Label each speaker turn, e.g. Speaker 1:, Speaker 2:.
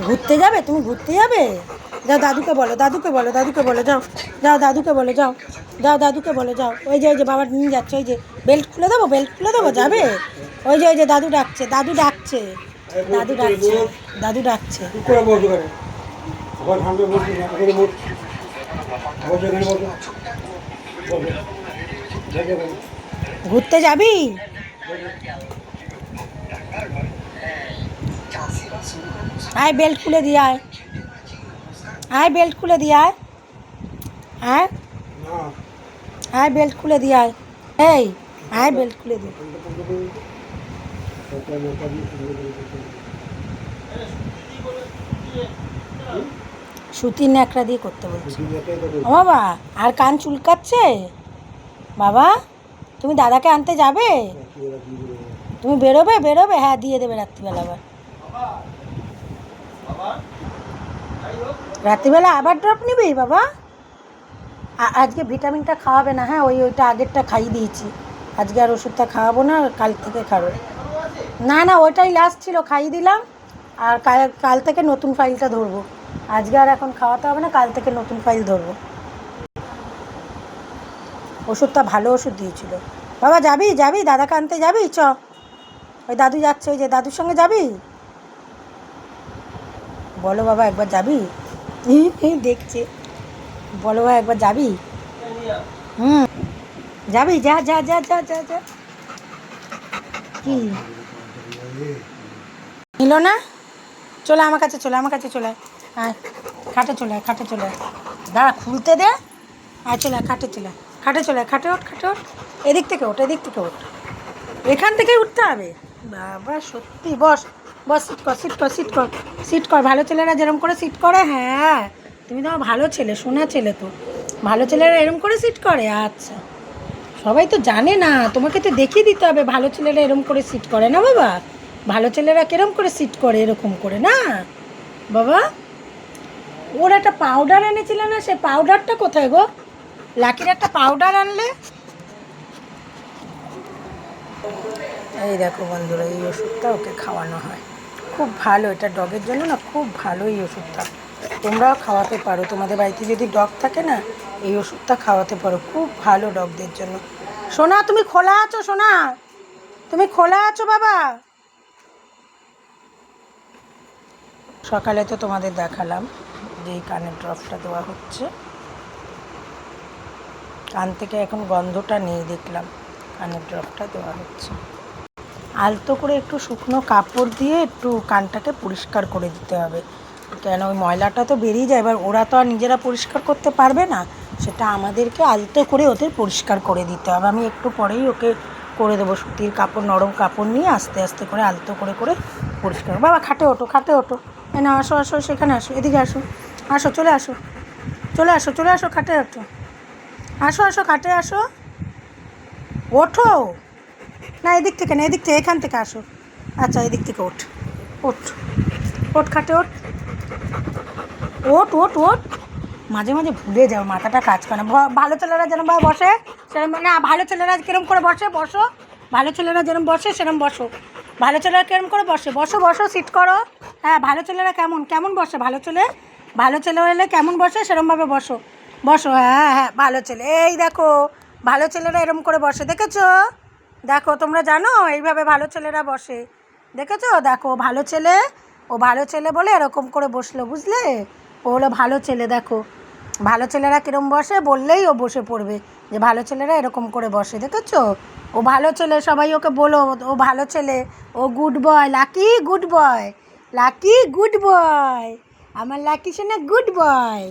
Speaker 1: ঘুরতে যাবে? তুমি ঘুরতে যাবে? যাও দাদুকে বলো, দাদুকে বলো, দাদুকে বলো, যাও যাও দাদুকে বলো, যাও যাও দাদুকে বলো, যাও। ওই যে বাবা নিয়ে যাচ্ছে, ওই যে বেল্ট খুলে দেবো, বেল্ট খুলে দেবো, যাবে? ওই যে দাদু ডাকছে, দাদু ডাকছে, দাদু ডাকছে, দাদু ডাকছে। ঘুরতে যাবি? আয় বেল্ট খুলে দিয়ে আয়, আয় বেল্ট খুলে দিয়ে আয়, আয় আয় বেল্ট খুলে দিয়ে আয়, এই আয় বেল্ট খুলে দিয়ে। সুতির ন্যাকড়া দিয়ে করতে বলছি। ও বাবা, আর কান চুলকাচ্ছে? বাবা তুমি দাদাকে আনতে যাবে? তুমি বেরোবে? বেরোবে? হ্যাঁ দিয়ে দেবে রাত্রিবেলা আবার। রাত্রিবেলা আবার ড্রপ নিবি বাবা? আজকে ভিটামিনটা খাওয়াবে না? হ্যাঁ ওইটা আগেরটা খাইয়ে দিয়েছি, আজকে আর ওষুধটা খাওয়াবো না, কাল থেকে খাবো। না না ওইটাই লাস্ট ছিল, খাইয়ে দিলাম। আর কাল থেকে নতুন ফাইলটা ধরবো, আজকে আর এখন খাওয়াতে হবে না, কাল থেকে নতুন ফাইল ধরবো। ওষুধটা ভালো ওষুধ দিয়েছিল। বাবা যাবি? যাবি দাদাকে আনতে যাবি? চ, ওই দাদু যাচ্ছে, ওই যে দাদুর সঙ্গে যাবি? বলো বাবা একবার যাবি? দেখছে, বলো বাবা একবার যাবি? যাবি? যা যা যা যা যা যা। কি নিল না? চলে আমার কাছে, চলে আমার কাছে, চলে আয়, খাটে চলে আয়, খাটে চলে আয়, দাঁড়া খুলতে দে, আয় চলে আয়, খাটে চলে আয়, খাটে চলে আয়, খাটে ওঠ, খাটে ওঠ, এদিক থেকে ওঠ, এদিক থেকে ওঠ, এখান থেকেই উঠতে হবে। বাবা সত্যি, বস বস, সিট কর, সিট কর, সিট কর, সিট কর, ভালো ছেলেরা যেরকম করে সিট করে। হ্যাঁ তুমি তো ভালো ছেলে, শোনা ছেলে তো, ভালো ছেলেরা এরম করে সিট করে। আচ্ছা সবাই তো জানে না, তোমাকে তো দেখিয়ে দিতে হবে ভালো ছেলেরা এরম করে সিট করে না বাবা, ভালো ছেলেরা কিরম করে সিট করে, এরকম করে না বাবা। ওর একটা পাউডার এনেছিল না, সে পাউডারটা কোথায় গো? লাকির একটা পাউডার আনলে। এই দেখো বন্ধুরা, এই ওষুধটা ওকে খাওয়ানো হয়, খুব ভালো, এটা ডগের জন্য না খুব ভালো এই ওষুধটা, তোমরাও খাওয়াতে পারো, তোমাদের বাড়িতে যদি ডগ থাকে না এই ওষুধটা খাওয়াতে পারো, খুব ভালো ডগদের জন্য। সোনা তুমি খোলা আছো? সোনা তুমি খোলা আছো বাবা? সকালে তো তোমাদের দেখালাম যে এই কানের ড্রপটা দেওয়া হচ্ছে, কান থেকে এখন গন্ধটা নেই, দেখলাম কানের ড্রপটা দেওয়া হচ্ছে। আলতো করে একটু শুকনো কাপড় দিয়ে একটু কানটাকে পরিষ্কার করে দিতে হবে, কেন ওই ময়লাটা তো বেরিয়ে যায়, এবার ওরা তো আর নিজেরা পরিষ্কার করতে পারবে না, সেটা আমাদেরকে আলতো করে ওদের পরিষ্কার করে দিতে হবে। আমি একটু পরেই ওকে করে দেবো, সুতির কাপড়, নরম কাপড় নিয়ে আস্তে আস্তে করে আলতো করে করে পরিষ্কার। বাবা খাটে ওঠো, খাটে ওঠো, না আসো আসো, সেখানে আসো, এদিকে আসো, আসো চলে আসো, চলে আসো, চলে আসো, খাটে ওঠো, আসো আসো, খাটে আসো, ওঠো, না এদিক থেকে না, এদিক থেকে, এখান থেকে আসো, আচ্ছা এদিক থেকে ওঠ, ওঠ ওঠ, খাটে ওঠ, ওঠ ওঠ ওঠ, মাঝে মাঝে ভুলে যাও, মাথাটা কাজ করে না। ভালো ছেলেরা যেরমভাবে বসে সেরকম না, ভালো ছেলেরা কিরম করে বসে বসো, ভালো ছেলেরা যেরকম বসে সেরকম বসো, ভালো ছেলেরা কিরম করে বসে বসো, বসো সিট করো। হ্যাঁ ভালো ছেলেরা কেমন কেমন বসে, ভালো ছেলে, ভালো ছেলে হলে কেমন বসে সেরমভাবে বসো, বসো, হ্যাঁ হ্যাঁ ভালো ছেলে, এই দেখো ভালো ছেলেরা এরম করে বসে, দেখেছো? দেখো তোমরা জানো এইভাবে ভালো ছেলেরা বসে, দেখেছো? দেখো ভালো ছেলে, ও ভালো ছেলে বলে এরকম করে বসলো, বুঝলে? ও হলো ভালো ছেলে। দেখো ভালো ছেলেরা কীরকম বসে, বললেই ও বসে পড়বে যে ভালো ছেলেরা এরকম করে বসে, দেখেছো? ও ভালো ছেলে, সবাই ওকে বলো ও ভালো ছেলে, ও good boy, lucky good boy, lucky good boy, আমার লাকি সোনা গুড বয়।